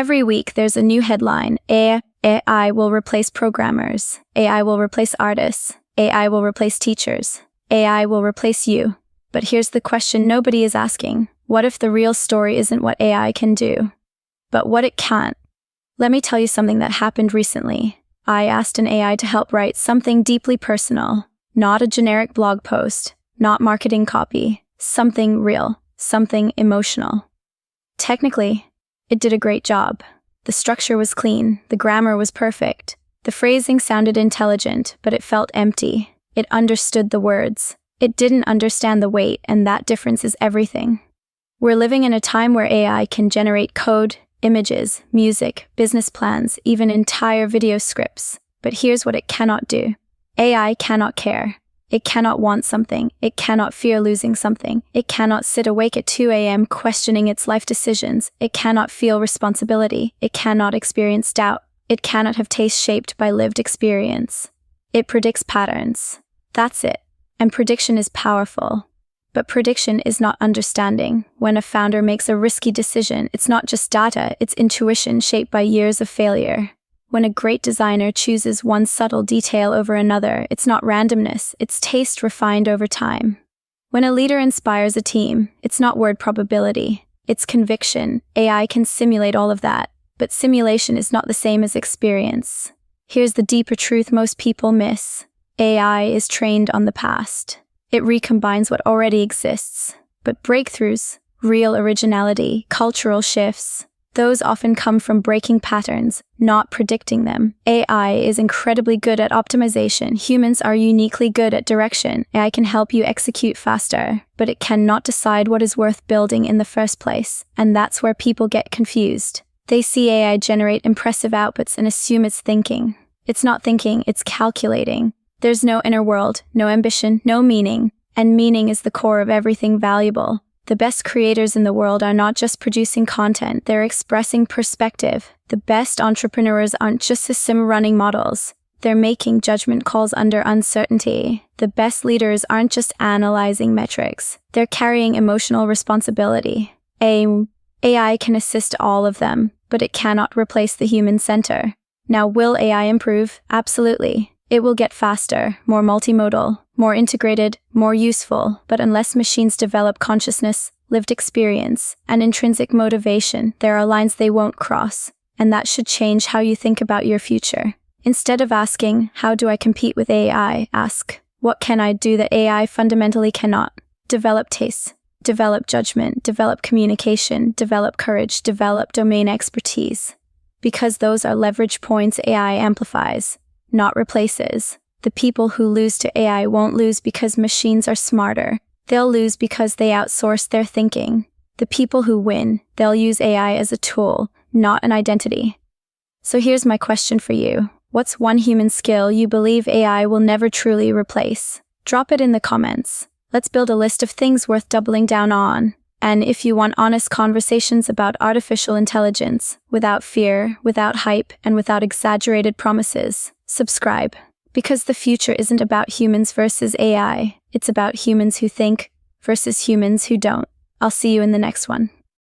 Every week there's a new headline. AI will replace programmers. AI will replace artists. AI will replace teachers. AI will replace you. But here's the question nobody is asking. What if the real story isn't what AI can do, but what it can't? Let me tell you something that happened recently. I asked an AI to help write something deeply personal, not a generic blog post, not marketing copy, something real, something emotional. Technically, it did a great job. The structure was clean, the grammar was perfect, the phrasing sounded intelligent, but it felt empty. It understood the words. It didn't understand the weight, and that difference is everything. We're living in a time where AI can generate code, images, music, business plans, even entire video scripts. But here's what it cannot do. AI cannot care. It cannot want something. It cannot fear losing something. It cannot sit awake at 2 a.m. questioning its life decisions. It cannot feel responsibility. It cannot experience doubt. It cannot have taste shaped by lived experience. It predicts patterns. That's it. And prediction is powerful. But prediction is not understanding. When a founder makes a risky decision, it's not just data, it's intuition shaped by years of failure. When a great designer chooses one subtle detail over another, it's not randomness, it's taste refined over time. When a leader inspires a team, it's not word probability, it's conviction. AI can simulate all of that, but simulation is not the same as experience. Here's the deeper truth most people miss. AI is trained on the past. It recombines what already exists. But breakthroughs, real originality, cultural shifts, those often come from breaking patterns, not predicting them. AI is incredibly good at optimization. Humans are uniquely good at direction. AI can help you execute faster, but it cannot decide what is worth building in the first place. And that's where people get confused. They see AI generate impressive outputs and assume it's thinking. It's not thinking, it's calculating. There's no inner world, no ambition, no meaning. And meaning is the core of everything valuable. The best creators in the world are not just producing content, they're expressing perspective. The best entrepreneurs aren't just system running models. They're making judgment calls under uncertainty. The best leaders aren't just analyzing metrics. They're carrying emotional responsibility. AI can assist all of them, but it cannot replace the human center. Now, will AI improve? Absolutely. It will get faster, more multimodal, more integrated, more useful, but unless machines develop consciousness, lived experience, and intrinsic motivation, there are lines they won't cross, and that should change how you think about your future. Instead of asking, how do I compete with AI, ask, what can I do that AI fundamentally cannot? Develop taste, develop judgment, develop communication, develop courage, develop domain expertise. Because those are leverage points AI amplifies, not replaces. The people who lose to AI won't lose because machines are smarter. They'll lose because they outsource their thinking. The people who win, they'll use AI as a tool, not an identity. So here's my question for you. What's one human skill you believe AI will never truly replace? Drop it in the comments. Let's build a list of things worth doubling down on. And if you want honest conversations about artificial intelligence, without fear, without hype, and without exaggerated promises, subscribe. Because the future isn't about humans versus AI, it's about humans who think versus humans who don't. I'll see you in the next one.